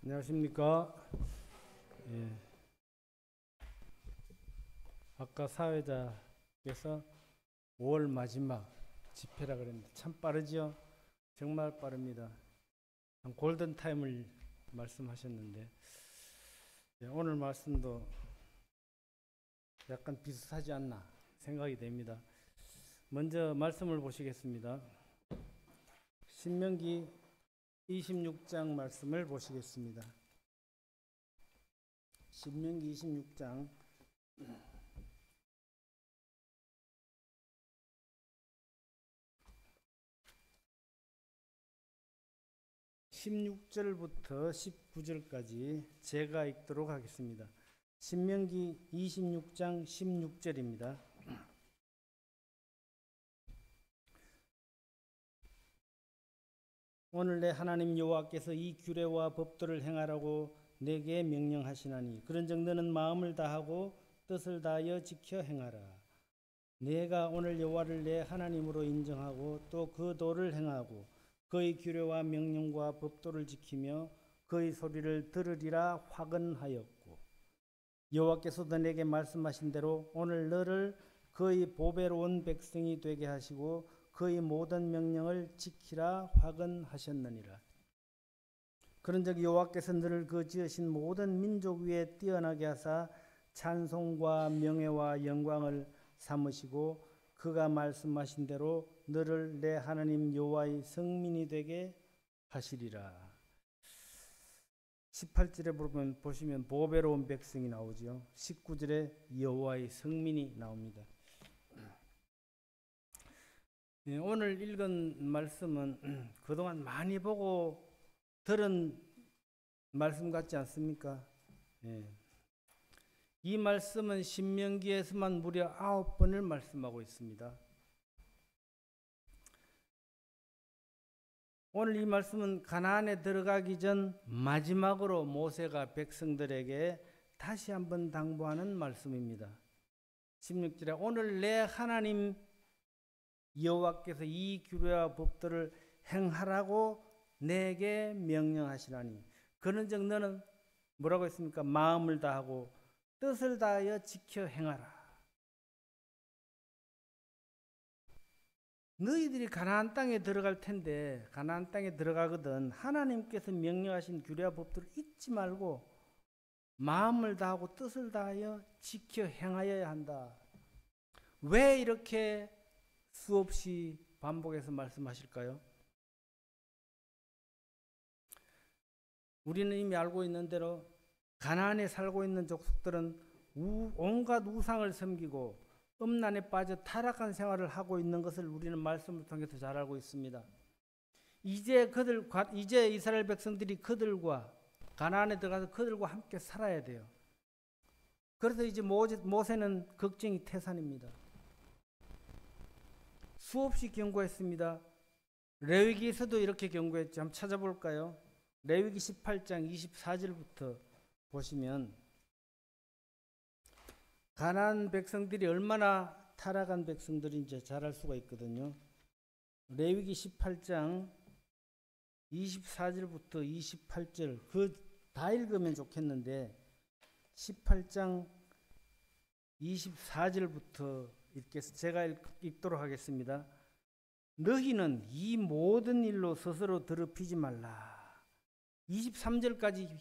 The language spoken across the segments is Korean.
안녕하십니까. 예, 아까 사회자께서 5월 마지막 집회라 그랬는데 참 빠르죠. 정말 빠릅니다. 한 골든 타임을 말씀하셨는데 오늘 말씀도 약간 비슷하지 않나 생각이 됩니다. 먼저 말씀을 보시겠습니다. 신명기 26장 말씀을 보시겠습니다. 신명기 26장 16절부터 19절까지 제가 읽도록 하겠습니다. 신명기 26장 16절입니다. 오늘 내 하나님 여호와께서 이 규례와 법도를 행하라고 내게 명령하시나니 그런즉 너는 마음을 다하고 뜻을 다하여 지켜 행하라. 내가 오늘 여호와를 내 하나님으로 인정하고 또 그 도를 행하고 그의 규례와 명령과 법도를 지키며 그의 소리를 들으리라 화근하였고 여호와께서도 내게 말씀하신 대로 오늘 너를 그의 보배로운 백성이 되게 하시고 그의 모든 명령을 지키라 화근하셨느니라. 그런즉 여호와께서 너를 그 지으신 모든 민족 위에 뛰어나게 하사 찬송과 명예와 영광을 삼으시고 그가 말씀하신 대로 너를 내 하나님 여호와의 성민이 되게 하시리라. 18절에 보시면 보배로운 백성이 나오죠. 19절에 여호와의 성민이 나옵니다. 오늘 읽은 말씀은 그동안 많이 보고 들은 말씀 같지 않습니까? 이 말씀은 신명기에서만 무려 9번을 말씀하고 있습니다. 오늘 이 말씀은 가나안에 들어가기 전 마지막으로 모세가 백성들에게 다시 한번 당부하는 말씀입니다. 16절에 오늘 내 하나님 여호와께서 이 규례와 법도를 행하라고 내게 명령하시라니 그런즉 너는 뭐라고 했습니까? 마음을 다하고 뜻을 다하여 지켜 행하라. 너희들이 가나안 땅에 들어갈 텐데 가나안 땅에 들어가거든 하나님께서 명령하신 규례와 법도를 잊지 말고 마음을 다하고 뜻을 다하여 지켜 행하여야 한다. 왜 이렇게 수없이 반복해서 말씀하실까요? 우리는 이미 알고 있는 대로 가나안에 살고 있는 족속들은 온갖 우상을 섬기고 음란에 빠져 타락한 생활을 하고 있는 것을 우리는 말씀을 통해서 잘 알고 있습니다. 이제 이스라엘 백성들이 그들과 가나안에 들어가서 그들과 함께 살아야 돼요. 그래서 이제 모세는 걱정이 태산입니다. 수없이 경고했습니다. 레위기에서도 이렇게 경고했죠. 한번 찾아볼까요? 레위기 18장 24절부터 보시면 가나안 백성들이 얼마나 타락한 백성들인지 잘 알 수가 있거든요. 레위기 18장 24절부터 28절 다 읽으면 좋겠는데 18장 24절부터 제가 읽도록 하겠습니다. 너희는 이 모든 일로 스스로 더럽히지 말라. 23절까지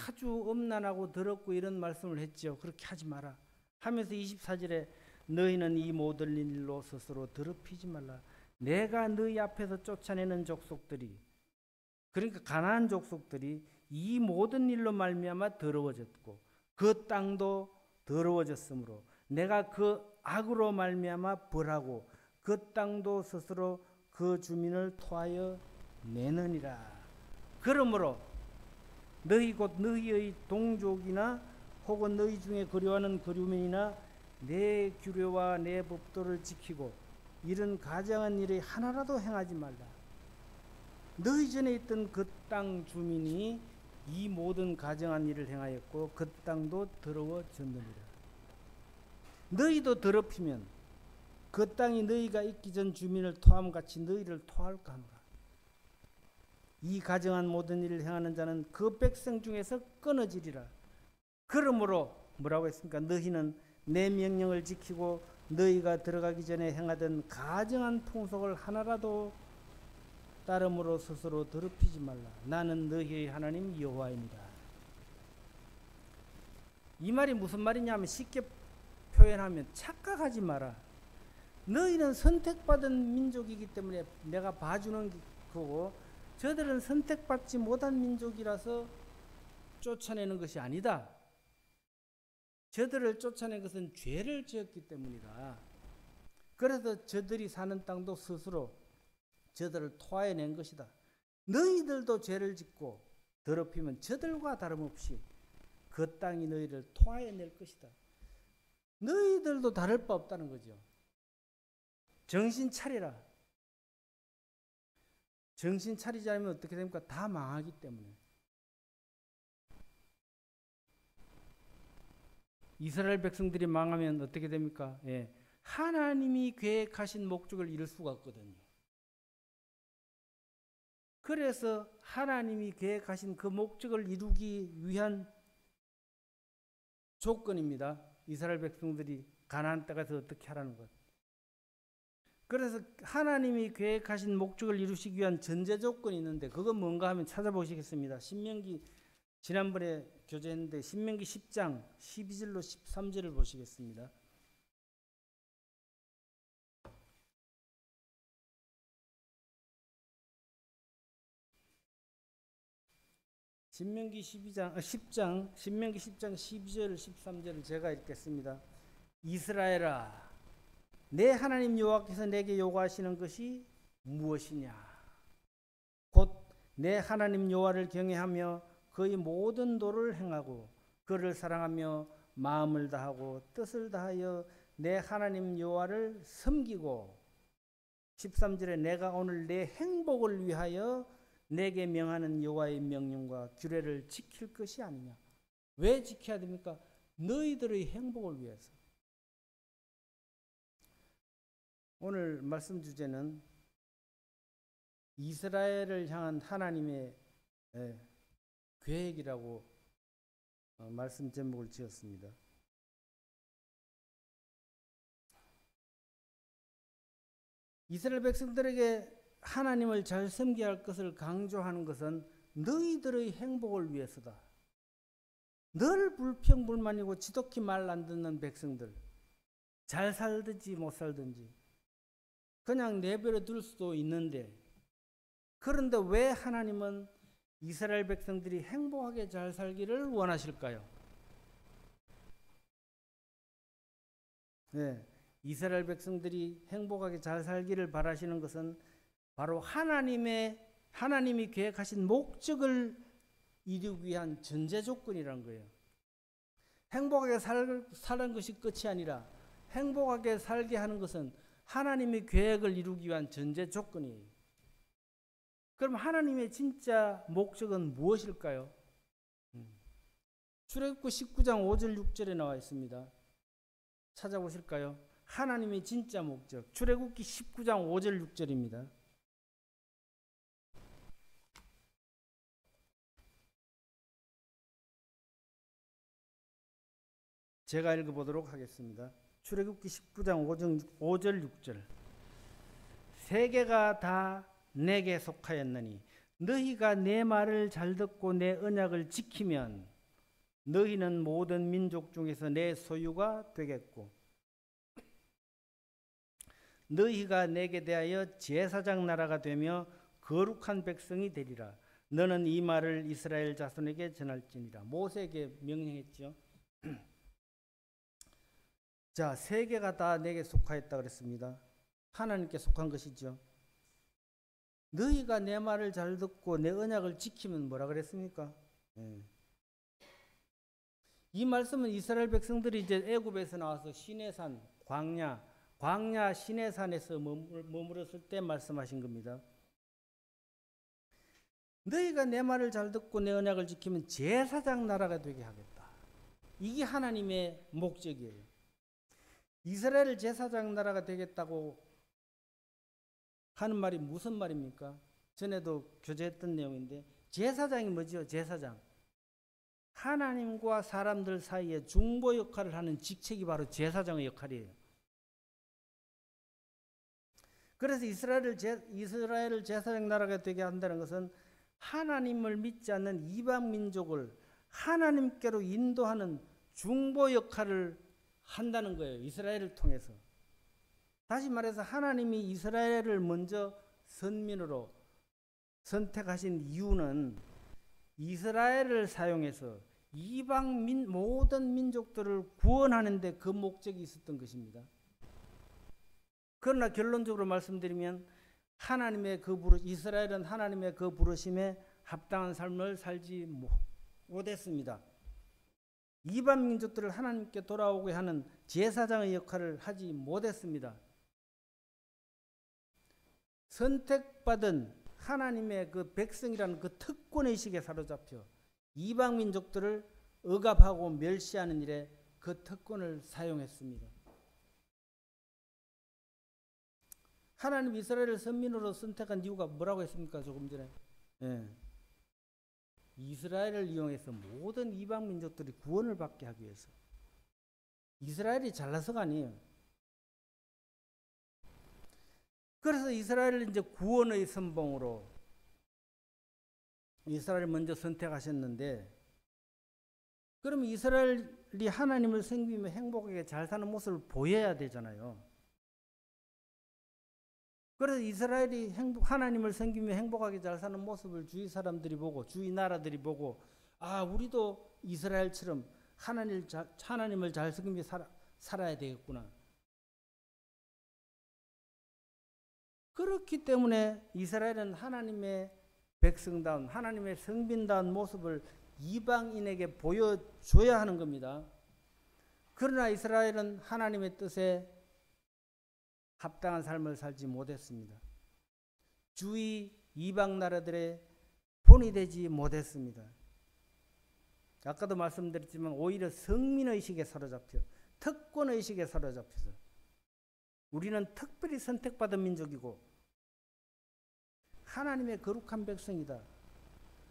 아주 음란하고 더럽고 이런 말씀을 했죠. 그렇게 하지 마라 하면서 24절에 너희는 이 모든 일로 스스로 더럽히지 말라. 내가 너희 앞에서 쫓아내는 족속들이 그러니까 가나안 족속들이 이 모든 일로 말미암아 더러워졌고 그 땅도 더러워졌으므로 내가 그 악으로 말미암아 벌하고 그 땅도 스스로 그 주민을 토하여 내느니라. 그러므로 너희 곧 너희의 동족이나 혹은 너희 중에 거류하는 거류민이나 내 규례와 내 법도를 지키고 이런 가증한 일의 하나라도 행하지 말라. 너희 전에 있던 그 땅 주민이 이 모든 가증한 일을 행하였고 그 땅도 더러워졌느니라. 너희도 더럽히면 그 땅이 너희가 있기 전 주민을 토함같이 너희를 토할까 하노라. 이 가정한 모든 일을 행하는 자는 그 백성 중에서 끊어지리라. 그러므로 뭐라고 했습니까? 너희는 내 명령을 지키고 너희가 들어가기 전에 행하던 가정한 풍속을 하나라도 따름으로 스스로 더럽히지 말라. 나는 너희의 하나님 여호와이니라. 이 말이 무슨 말이냐면 쉽게 표현하면 착각하지 마라. 너희는 선택받은 민족이기 때문에 내가 봐주는 거고 저들은 선택받지 못한 민족이라서 쫓아내는 것이 아니다. 저들을 쫓아낸 것은 죄를 지었기 때문이다. 그래서 저들이 사는 땅도 스스로 저들을 토하여낸 것이다. 너희들도 죄를 짓고 더럽히면 저들과 다름없이 그 땅이 너희를 토하여낼 것이다. 너희들도 다를 바 없다는 거죠. 정신 차리라. 정신 차리지 않으면 어떻게 됩니까? 다 망하기 때문에. 이스라엘 백성들이 망하면 어떻게 됩니까? 예. 하나님이 계획하신 목적을 이룰 수가 없거든요. 그래서 하나님이 계획하신 그 목적을 이루기 위한 조건입니다. 이스라엘 백성들이 가나안 땅에 가서 어떻게 하라는 것. 그래서 하나님이 계획하신 목적을 이루시기 위한 전제 조건이 있는데 그건 뭔가 하면 찾아보시겠습니다. 신명기 지난번에 교제했는데 신명기 10장 12절로 13절을 보시겠습니다. 신명기 10장 12절 13절을 제가 읽겠습니다. 이스라엘아 내 하나님 여호와께서 내게 요구하시는 것이 무엇이냐? 곧 내 하나님 여호와를 경외하며 그의 모든 도를 행하고 그를 사랑하며 마음을 다하고 뜻을 다하여 내 하나님 여호와를 섬기고 13절에 내가 오늘 내 행복을 위하여 내게 명하는 여호와의 명령과 규례를 지킬 것이 아니냐. 왜 지켜야 됩니까? 너희들의 행복을 위해서. 오늘 말씀 주제는 이스라엘을 향한 하나님의 계획이라고 말씀 제목을 지었습니다. 이스라엘 백성들에게 하나님을 잘 섬겨야 할 것을 강조하는 것은 너희들의 행복을 위해서다. 늘 불평불만이고 지독히 말 안 듣는 백성들, 잘 살든지 못 살든지 그냥 내버려 둘 수도 있는데, 그런데 왜 하나님은 이스라엘 백성들이 행복하게 잘 살기를 원하실까요? 네, 이스라엘 백성들이 행복하게 잘 살기를 바라시는 것은 바로 하나님이 계획하신 목적을 이루기 위한 전제 조건이라는 거예요. 행복하게 사는 것이 끝이 아니라 행복하게 살게 하는 것은 하나님의 계획을 이루기 위한 전제 조건이에요. 그럼 하나님의 진짜 목적은 무엇일까요? 출애굽기 19장 5절 6절에 나와 있습니다. 찾아보실까요? 하나님의 진짜 목적. 출애굽기 19장 5절 6절입니다. 제가 읽어보도록 하겠습니다. 출애굽기 19장 5절 6절. 세계가 다 내게 속하였느니 너희가 내 말을 잘 듣고 내 언약을 지키면 너희는 모든 민족 중에서 내 소유가 되겠고 너희가 내게 대하여 제사장 나라가 되며 거룩한 백성이 되리라. 너는 이 말을 이스라엘 자손에게 전할지니라. 모세에게 명령했죠. 자, 세계가 다 내게 속하였다 그랬습니다. 하나님께 속한 것이죠. 너희가 내 말을 잘 듣고 내 언약을 지키면 뭐라 그랬습니까? 이 말씀은 이스라엘 백성들이 이제 애굽에서 나와서 시내산, 광야 시내산에서 머물었을 때 말씀하신 겁니다. 너희가 내 말을 잘 듣고 내 언약을 지키면 제사장 나라가 되게 하겠다. 이게 하나님의 목적이에요. 이스라엘 제사장 나라가 되겠다고 하는 말이 무슨 말입니까? 전에도 교제했던 내용인데, 제사장이 뭐죠? 제사장. 하나님과 사람들 사이에 중보 역할을 하는 직책이 바로 제사장의 역할이에요. 그래서 이스라엘을 제사장 나라가 되게 한다는 것은 하나님을 믿지 않는 이방 민족을 하나님께로 인도하는 중보 역할을 한다는 거예요. 이스라엘을 통해서. 다시 말해서 하나님이 이스라엘을 먼저 선민으로 선택하신 이유는 이스라엘을 사용해서 이방 모든 민족들을 구원하는 데 그 목적이 있었던 것입니다. 그러나 결론적으로 말씀드리면 이스라엘은 하나님의 그 부르심에 합당한 삶을 살지 못했습니다. 이방 민족들을 하나님께 돌아오게 하는 제사장의 역할을 하지 못했습니다. 선택받은 하나님의 그 백성이라는 그 특권의식에 사로잡혀 이방 민족들을 억압하고 멸시하는 일에 그 특권을 사용했습니다. 하나님 이스라엘을 선민으로 선택한 이유가 뭐라고 했습니까? 조금 전에. 이스라엘을 이용해서 모든 이방 민족들이 구원을 받게 하기 위해서. 이스라엘이 잘나서가 아니에요. 그래서 이스라엘을 이제 구원의 선봉으로 이스라엘을 먼저 선택하셨는데, 그럼 이스라엘이 하나님을 섬기며 행복하게 잘 사는 모습을 보여야 되잖아요. 그래서 이스라엘이 하나님을 섬기며 행복하게 잘 사는 모습을 주위 사람들이 보고, 주위 나라들이 보고, 아, 우리도 이스라엘처럼 하나님을 잘 섬기며 살아야 되겠구나. 그렇기 때문에 이스라엘은 하나님의 백성다운, 하나님의 성빈다운 모습을 이방인에게 보여줘야 하는 겁니다. 그러나 이스라엘은 하나님의 뜻에 합당한 삶을 살지 못했습니다. 주위 이방 나라들의 본이 되지 못했습니다. 아까도 말씀드렸지만 오히려 성민의식에 사로잡혀, 특권의식에 사로잡혀서 우리는 특별히 선택받은 민족이고 하나님의 거룩한 백성이다.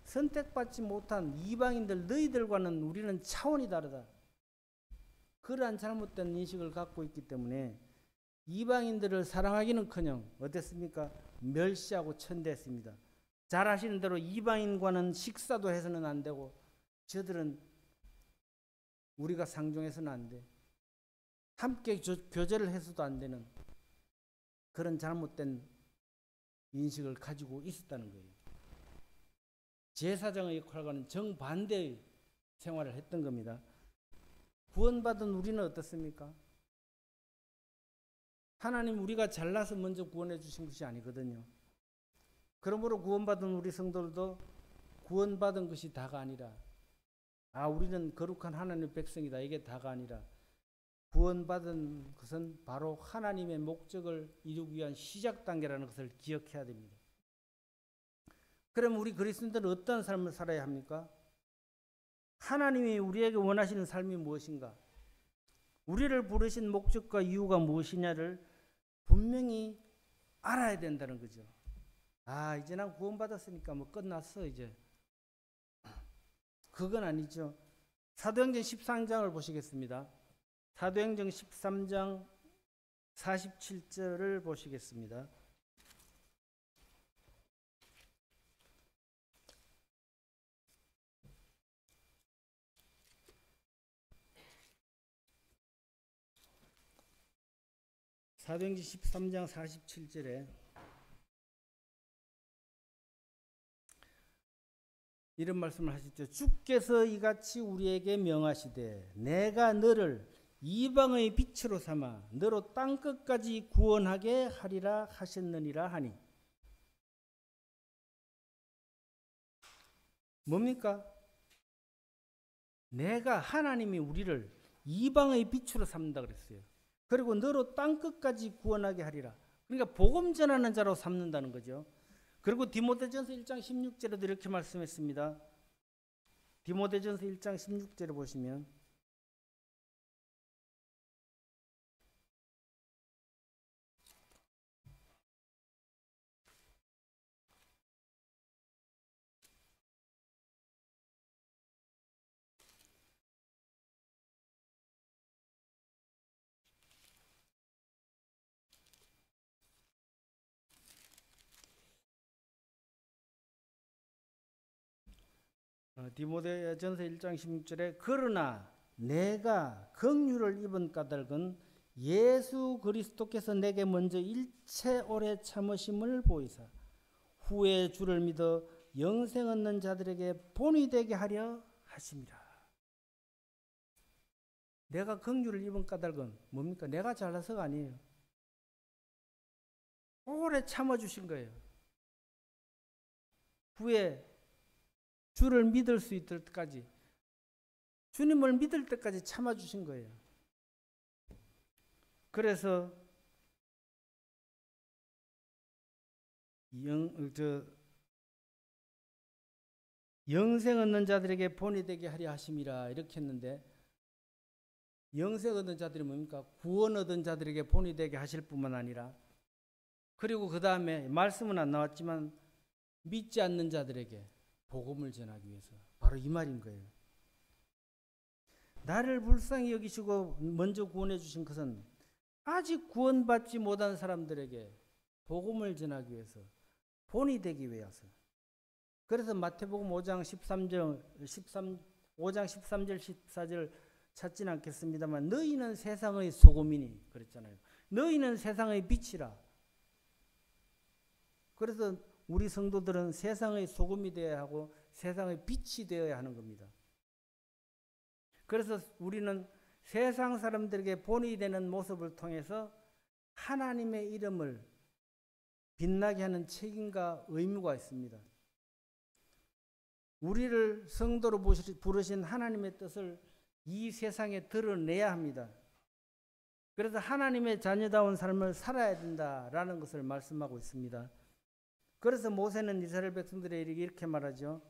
선택받지 못한 이방인들, 너희들과는 우리는 차원이 다르다. 그러한 잘못된 인식을 갖고 있기 때문에 이방인들을 사랑하기는커녕 어땠습니까? 멸시하고 천대했습니다. 잘 아시는 대로 이방인과는 식사도 해서는 안 되고, 저들은 우리가 상종해서는 안 돼. 함께 교제를 해서도 안 되는 그런 잘못된 인식을 가지고 있었다는 거예요. 제사장의 역할과는 정반대의 생활을 했던 겁니다. 구원받은 우리는 어떻습니까? 하나님 우리가 잘나서 먼저 구원해 주신 것이 아니거든요. 그러므로 구원받은 우리 성도들도 구원받은 것이 다가 아니라, 아, 우리는 거룩한 하나님의 백성이다, 이게 다가 아니라, 구원받은 것은 바로 하나님의 목적을 이루기 위한 시작 단계라는 것을 기억해야 됩니다. 그럼 우리 그리스도인들은 어떤 삶을 살아야 합니까? 하나님이 우리에게 원하시는 삶이 무엇인가? 우리를 부르신 목적과 이유가 무엇이냐를 분명히 알아야 된다는 거죠. 아, 이제 난 구원받았으니까 뭐 끝났어 이제. 그건 아니죠. 사도행전 13장을 보시겠습니다. 사도행전 13장 47절을 보시겠습니다. 사도행전 13장 47절에 이런 말씀을 하셨죠. 주께서 이같이 우리에게 명하시되 내가 너를 이방의 빛으로 삼아 너로 땅끝까지 구원하게 하리라 하셨느니라 하니. 뭡니까? 내가, 하나님이 우리를 이방의 빛으로 삼는다 그랬어요. 그리고 너로 땅끝까지 구원하게 하리라. 그러니까 복음 전하는 자로 삼는다는 거죠. 그리고 디모데전서 1장 16절에도 이렇게 말씀했습니다. 디모데전서 1장 16절을 보시면 디모데전서 1장 16절에 그러나 내가 긍휼을 입은 까닭은 예수 그리스도께서 내게 먼저 일체 오래 참으심을 보이사 후에 주를 믿어 영생 얻는 자들에게 본이 되게 하려 하심이라. 내가 긍휼을 입은 까닭은 뭡니까? 내가 잘나서가 아니에요. 오래 참아주신 거예요. 후에 주를 믿을 수 있을 때까지, 주님을 믿을 때까지 참아주신 거예요. 그래서 영생 얻는 자들에게 본이 되게 하려 하심이라 이렇게 했는데, 영생 얻은 자들이 뭡니까? 구원 얻은 자들에게 본이 되게 하실 뿐만 아니라, 그리고 그 다음에 말씀은 안 나왔지만 믿지 않는 자들에게 복음을 전하기 위해서, 바로 이 말인 거예요. 나를 불쌍히 여기시고 먼저 구원해 주신 것은 아직 구원받지 못한 사람들에게 복음을 전하기 위해서, 본이 되기 위해서. 그래서 마태복음 5장 13절 14절 찾지는 않겠습니다만, 너희는 세상의 소금이니 그랬잖아요. 너희는 세상의 빛이라. 그래서 우리 성도들은 세상의 소금이 되어야 하고 세상의 빛이 되어야 하는 겁니다. 그래서 우리는 세상 사람들에게 본이 되는 모습을 통해서 하나님의 이름을 빛나게 하는 책임과 의무가 있습니다. 우리를 성도로 부르신 하나님의 뜻을 이 세상에 드러내야 합니다. 그래서 하나님의 자녀다운 삶을 살아야 된다라는 것을 말씀하고 있습니다. 그래서 모세는 이스라엘 백성들에게 이렇게 말하죠.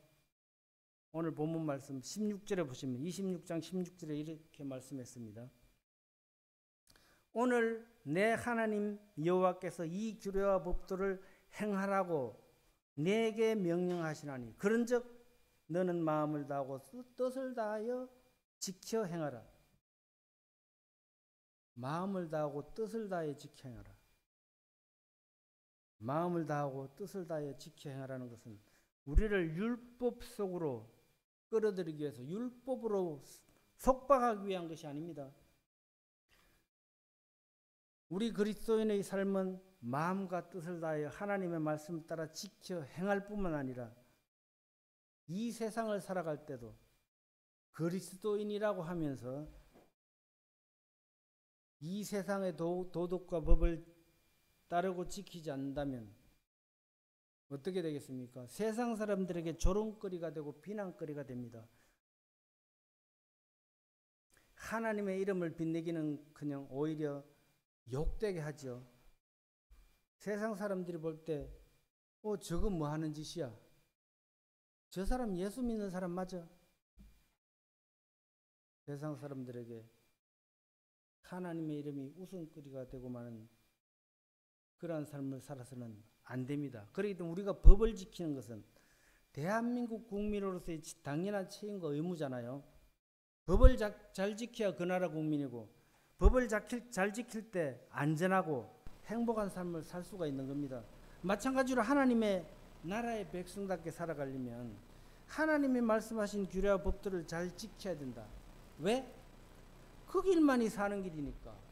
오늘 본문 말씀 16절에 보시면 26장 16절에 이렇게 말씀했습니다. 오늘 내 하나님 여호와께서 이 규례와 법도를 행하라고 내게 명령하시나니 그런즉 너는 마음을 다하고 뜻을 다하여 지켜 행하라. 마음을 다하고 뜻을 다하여 지켜 행하라. 마음을 다하고 뜻을 다하여 지켜 행하라는 것은 우리를 율법 속으로 끌어들이기 위해서, 율법으로 속박하기 위한 것이 아닙니다. 우리 그리스도인의 삶은 마음과 뜻을 다하여 하나님의 말씀을 따라 지켜 행할 뿐만 아니라 이 세상을 살아갈 때도 그리스도인이라고 하면서 이 세상의 도덕과 법을 따르고 지키지 않는다면 어떻게 되겠습니까? 세상 사람들에게 조롱거리가 되고 비난거리가 됩니다. 하나님의 이름을 빛내기는 그냥 오히려 욕되게 하죠. 세상 사람들이 볼 때 저건 뭐 하는 짓이야? 저 사람 예수 믿는 사람 맞아? 세상 사람들에게 하나님의 이름이 웃음거리가 되고 마는 그러한 삶을 살아서는 안 됩니다. 그렇기 때문에 우리가 법을 지키는 것은 대한민국 국민으로서의 당연한 책임과 의무잖아요. 법을 잘 지켜야 그 나라 국민이고, 법을 잘 지킬 때 안전하고 행복한 삶을 살 수가 있는 겁니다. 마찬가지로 하나님의 나라의 백성답게 살아가려면 하나님이 말씀하신 규례와 법들을 잘 지켜야 된다. 왜? 그 길만이 사는 길이니까.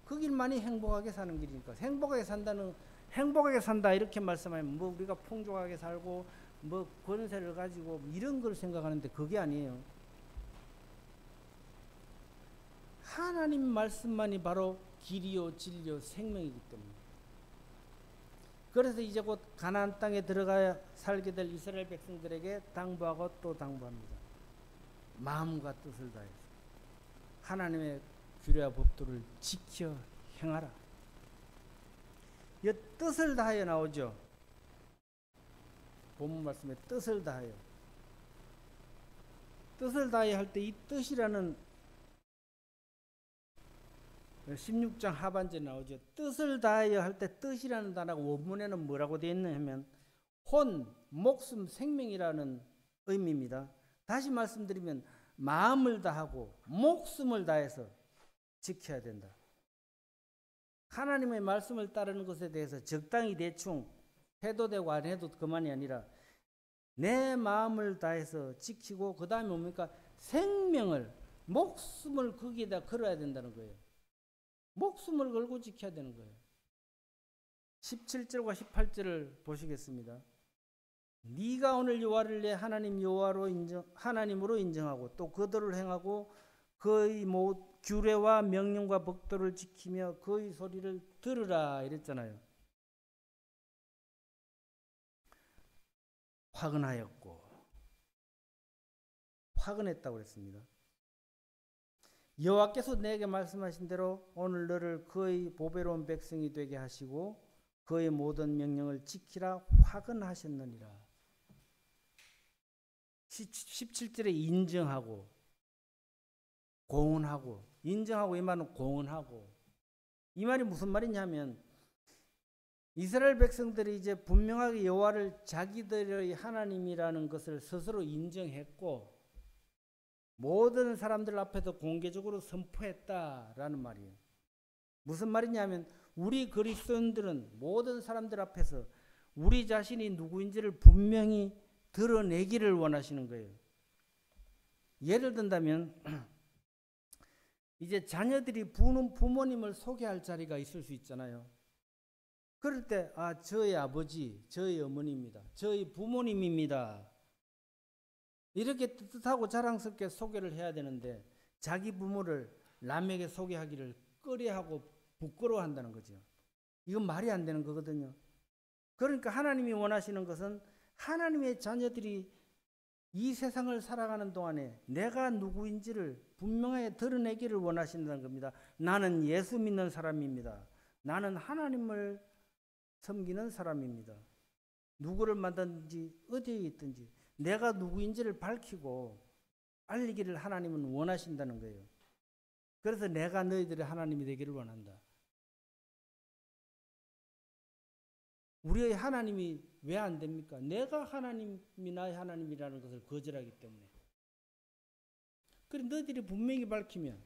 그 길만이 행복하게 사는 길이니까. 행복하게 산다 이렇게 말씀하면 뭐 우리가 풍족하게 살고 뭐 권세를 가지고 이런 걸 생각하는데 그게 아니에요. 하나님 말씀만이 바로 길이요 진리요 생명이기 때문에. 그래서 이제 곧 가나안 땅에 들어가야 살게 될 이스라엘 백성들에게 당부하고 또 당부합니다. 마음과 뜻을 다해서 하나님의 규례와 법도를 지켜 행하라. 이 뜻을 다하여 나오죠. 본문 말씀에 뜻을 다하여. 뜻을 다하여 할 때 이 뜻이라는 16장 하반절에 나오죠. 뜻을 다하여 할 때 뜻이라는 단어가 원문에는 뭐라고 되어 있느냐 하면 혼, 목숨, 생명이라는 의미입니다. 다시 말씀드리면 마음을 다하고 목숨을 다해서 지켜야 된다. 하나님의 말씀을 따르는 것에 대해서 적당히 대충 해도 되고 안 해도 그만이 아니라 내 마음을 다해서 지키고 그 다음에 뭡니까? 생명을, 목숨을 거기에다 걸어야 된다는 거예요. 목숨을 걸고 지켜야 되는 거예요. 17절과 18절을 보시겠습니다. 네가 오늘 여호와를 내 하나님 하나님으로 인정하고 또 그들을 행하고 그의 규례와 명령과 법도를 지키며 그의 소리를 들으라 이랬잖아요. 화근했다고 그랬습니다. 여호와께서 내게 말씀하신 대로 오늘 너를 그의 보배로운 백성이 되게 하시고 그의 모든 명령을 지키라 화근하셨느니라. 17절에 인정하고 공언하고, 인정하고 이 말은 공언하고, 이 말이 무슨 말이냐면 이스라엘 백성들이 이제 분명하게 여호와를 자기들의 하나님이라는 것을 스스로 인정했고 모든 사람들 앞에서 공개적으로 선포했다라는 말이에요. 무슨 말이냐면 우리 그리스도인들은 모든 사람들 앞에서 우리 자신이 누구인지를 분명히 드러내기를 원하시는 거예요. 예를 든다면 이제 자녀들이 부모님을 소개할 자리가 있을 수 있잖아요. 그럴 때 저희 아버지, 저희 어머니입니다. 저희 부모님입니다. 이렇게 뜻하고 자랑스럽게 소개를 해야 되는데 자기 부모를 남에게 소개하기를 꺼려하고 부끄러워한다는 거죠. 이건 말이 안 되는 거거든요. 그러니까 하나님이 원하시는 것은 하나님의 자녀들이 이 세상을 살아가는 동안에 내가 누구인지를 분명하게 드러내기를 원하신다는 겁니다. 나는 예수 믿는 사람입니다. 나는 하나님을 섬기는 사람입니다. 누구를 만났든지 어디에 있든지 내가 누구인지를 밝히고 알리기를 하나님은 원하신다는 거예요. 그래서 내가 너희들의 하나님이 되기를 원한다. 우리의 하나님이 왜 안 됩니까? 내가 하나님이 나의 하나님이라는 것을 거절하기 때문에. 그래 너희들이 분명히 밝히면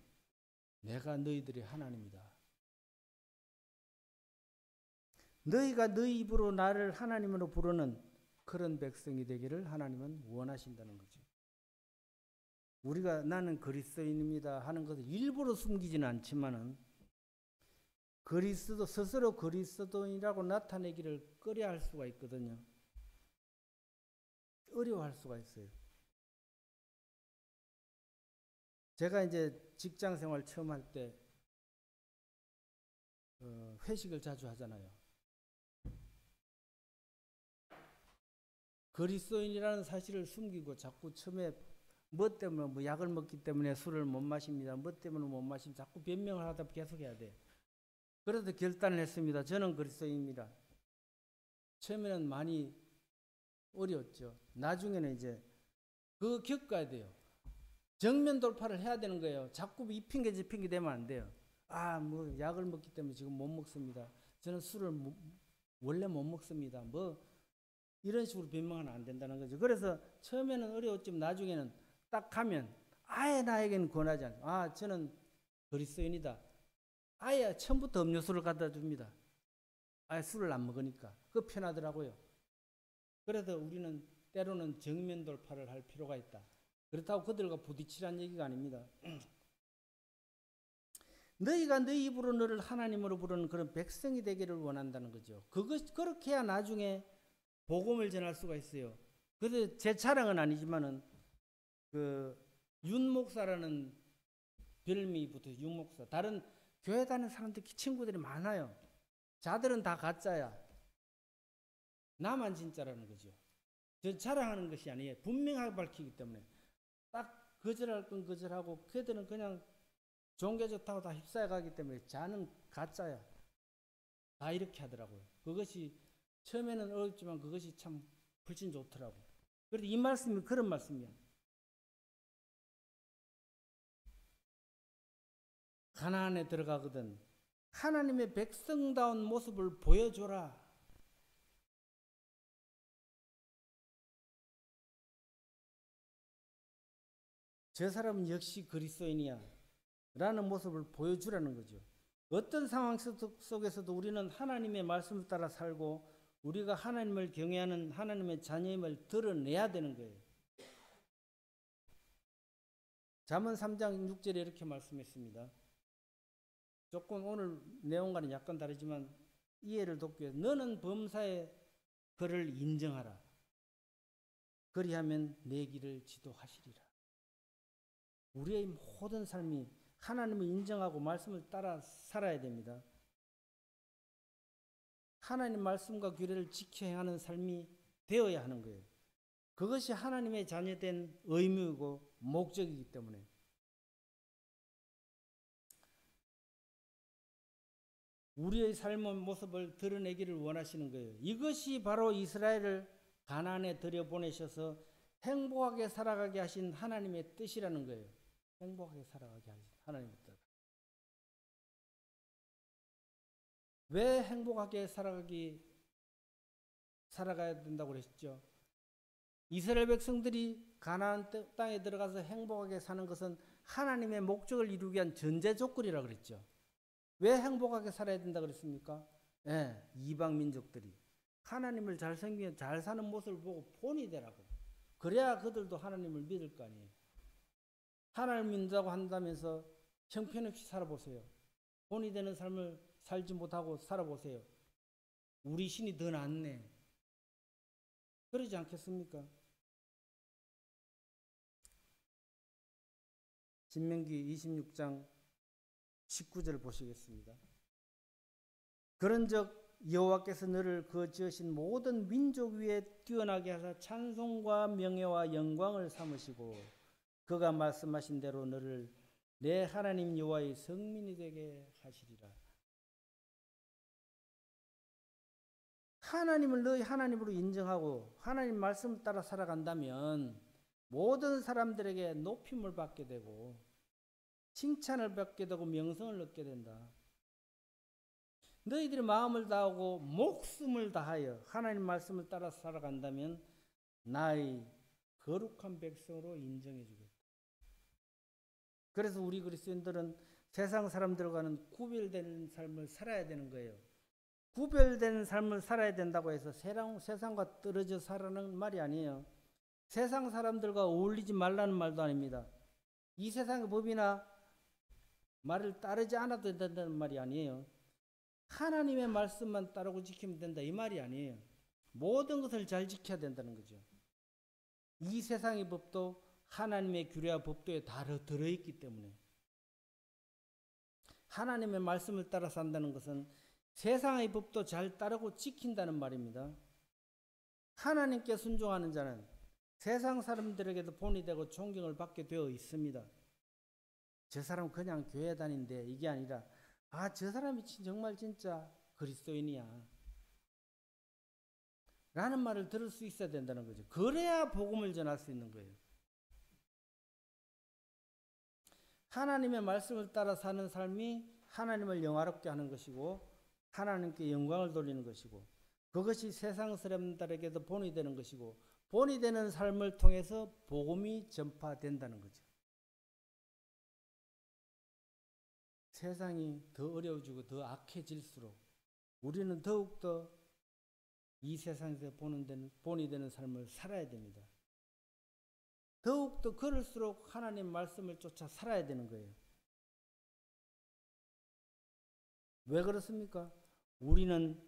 내가 너희들의 하나님이다. 너희가 너희 입으로 나를 하나님으로 부르는 그런 백성이 되기를 하나님은 원하신다는 거죠. 우리가 나는 그리스도인입니다 하는 것을 일부러 숨기지는 않지만은 스스로 그리스도인이라고 나타내기를 꺼려할 수가 있거든요. 어려워할 수가 있어요. 제가 이제 직장 생활 처음 할 때 회식을 자주 하잖아요. 그리스도인이라는 사실을 숨기고 자꾸 처음에 뭐 때문에 뭐 약을 먹기 때문에 술을 못 마십니다. 뭐 때문에 못 마십니다. 자꾸 변명을 하다 계속 해야 돼. 그래서 결단을 했습니다. 저는 그리스도인입니다. 처음에는 많이 어려웠죠. 나중에는 이제 그거 겪어야 돼요. 정면 돌파를 해야 되는 거예요. 자꾸 이 핑계 저 핑계 대면 안 돼요. 뭐 약을 먹기 때문에 지금 못 먹습니다. 저는 술을 원래 못 먹습니다. 뭐 이런 식으로 변명은 안 된다는 거죠. 그래서 처음에는 어려웠지만 나중에는 딱 가면 아예 나에게는 권하지 않아요. 저는 그리스도인이다. 아예 처음부터 음료수를 갖다 줍니다. 아예 술을 안 먹으니까. 그거 편하더라고요. 그래서 우리는 때로는 정면 돌파를 할 필요가 있다. 그렇다고 그들과 부딪히라는 얘기가 아닙니다. 너희가 너희 입으로 너를 하나님으로 부르는 그런 백성이 되기를 원한다는 거죠. 그렇게 해야 나중에 복음을 전할 수가 있어요. 그래서 제 자랑은 아니지만은 윤 목사라는 별명이 붙어요. 윤 목사. 다른 교회 다니는 사람들 친구들이 많아요. 자들은 다 가짜야. 나만 진짜라는 거죠. 저 자랑하는 것이 아니에요. 분명하게 밝히기 때문에. 딱 거절할 건 거절하고 그들은 그냥 종교 좋다고 다 휩싸여 가기 때문에 자는 가짜야. 다 이렇게 하더라고요. 그것이 처음에는 어렵지만 그것이 참 훨씬 좋더라고요. 그래서 이 말씀이 그런 말씀이에요. 가나안에 들어가거든 하나님의 백성다운 모습을 보여줘라. 저 사람은 역시 그리스도인이야 라는 모습을 보여주라는 거죠. 어떤 상황 속에서도 우리는 하나님의 말씀을 따라 살고 우리가 하나님을 경외하는 하나님의 자녀임을 드러내야 되는 거예요. 잠언 3장 6절에 이렇게 말씀했습니다. 조금 오늘 내용과는 약간 다르지만 이해를 돕기 위해서 너는 범사에 그를 인정하라. 그리하면 내 길을 지도하시리라. 우리의 모든 삶이 하나님을 인정하고 말씀을 따라 살아야 됩니다. 하나님 말씀과 규례를 지켜 행하는 삶이 되어야 하는 거예요. 그것이 하나님의 자녀된 의무이고 목적이기 때문에 우리의 삶의 모습을 드러내기를 원하시는 거예요. 이것이 바로 이스라엘을 가나안에 들여보내셔서 행복하게 살아가게 하신 하나님의 뜻이라는 거예요. 행복하게 살아가게 하신 하나님의 뜻. 왜 행복하게 살아가야 된다고 그랬죠? 이스라엘 백성들이 가나안 땅에 들어가서 행복하게 사는 것은 하나님의 목적을 이루기 위한 전제 조건이라고 그랬죠. 왜 행복하게 살아야 된다고 그랬습니까? 이방 민족들이 하나님을 잘 섬기며 잘 사는 모습을 보고 본이 되라고. 그래야 그들도 하나님을 믿을 거 아니에요. 하나님을 믿는다고 한다면서 형편없이 살아보세요. 본이 되는 삶을 살지 못하고 살아보세요. 우리 신이 더 낫네. 그러지 않겠습니까? 신명기 26장 19절 보시겠습니다. 그런즉 여호와께서 너를 그 지으신 모든 민족 위에 뛰어나게 하사 찬송과 명예와 영광을 삼으시고 그가 말씀하신 대로 너를 내 하나님 여호와의 성민이 되게 하시리라. 하나님을 너희 하나님으로 인정하고 하나님 말씀을 따라 살아간다면 모든 사람들에게 높임을 받게 되고 칭찬을 받게 되고 명성을 얻게 된다. 너희들이 마음을 다하고 목숨을 다하여 하나님 말씀을 따라 살아간다면 나의 거룩한 백성으로 인정해 주겠다. 그래서 우리 그리스도인들은 세상 사람들과는 구별된 삶을 살아야 되는 거예요. 구별된 삶을 살아야 된다고 해서 세상과 떨어져 살아는 말이 아니에요. 세상 사람들과 어울리지 말라는 말도 아닙니다. 이 세상의 법이나 말을 따르지 않아도 된다는 말이 아니에요. 하나님의 말씀만 따르고 지키면 된다 이 말이 아니에요. 모든 것을 잘 지켜야 된다는 거죠. 이 세상의 법도 하나님의 규례와 법도에 다 들어있기 때문에 하나님의 말씀을 따라 산다는 것은 세상의 법도 잘 따르고 지킨다는 말입니다. 하나님께 순종하는 자는 세상 사람들에게도 본이 되고 존경을 받게 되어 있습니다. 저 사람 그냥 교회 다닌데 이게 아니라 저 사람이 정말 진짜 그리스도인이야 라는 말을 들을 수 있어야 된다는 거죠. 그래야 복음을 전할 수 있는 거예요. 하나님의 말씀을 따라 사는 삶이 하나님을 영화롭게 하는 것이고 하나님께 영광을 돌리는 것이고 그것이 세상 사람들에게도 본이 되는 것이고 본이 되는 삶을 통해서 복음이 전파된다는 거죠. 세상이 더 어려워지고 더 악해질수록 우리는 더욱더 이 세상에서 본이 되는 삶을 살아야 됩니다. 더욱더 그럴수록 하나님 말씀을 쫓아 살아야 되는 거예요. 왜 그렇습니까? 우리는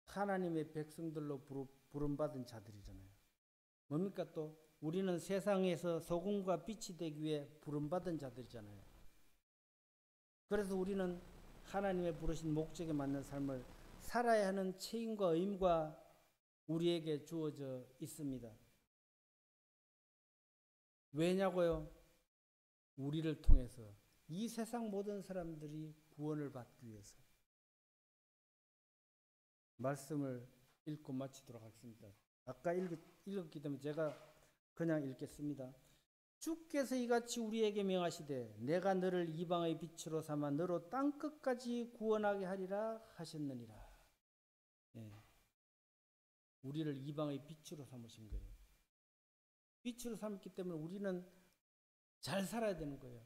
하나님의 백성들로 부름받은 자들이잖아요. 뭡니까 또? 우리는 세상에서 소금과 빛이 되기 위해 부름받은 자들이잖아요. 그래서 우리는 하나님의 부르신 목적에 맞는 삶을 살아야 하는 책임과 의무가 우리에게 주어져 있습니다. 왜냐고요? 우리를 통해서 이 세상 모든 사람들이 구원을 받기 위해서. 말씀을 읽고 마치도록 하겠습니다. 아까 읽었기 때문에 제가 그냥 읽겠습니다. 주께서 이같이 우리에게 명하시되 내가 너를 이방의 빛으로 삼아 너로 땅끝까지 구원하게 하리라 하셨느니라. 우리를 이방의 빛으로 삼으신 거예요. 빛으로 삼기 때문에 우리는 잘 살아야 되는 거예요.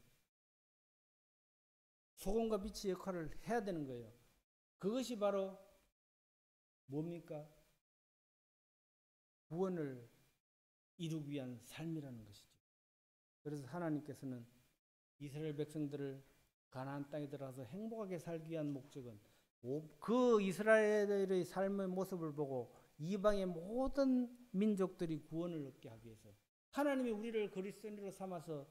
소금과 빛의 역할을 해야 되는 거예요. 그것이 바로 뭡니까? 구원을 이루기 위한 삶이라는 것이죠. 그래서 하나님께서는 이스라엘 백성들을 가나안 땅에 들어가서 행복하게 살기 위한 목적은 그 이스라엘의 삶의 모습을 보고 이방의 모든 민족들이 구원을 얻게 하기 위해서 하나님이 우리를 그리스도인으로 삼아서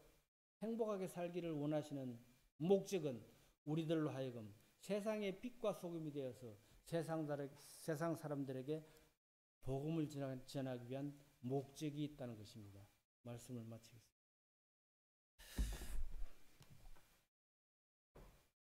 행복하게 살기를 원하시는 목적은 우리들로 하여금 세상의 빛과 소금이 되어서 세상 사람들에게 복음을 전하기 위한 목적이 있다는 것입니다. 말씀을 마치겠습니다.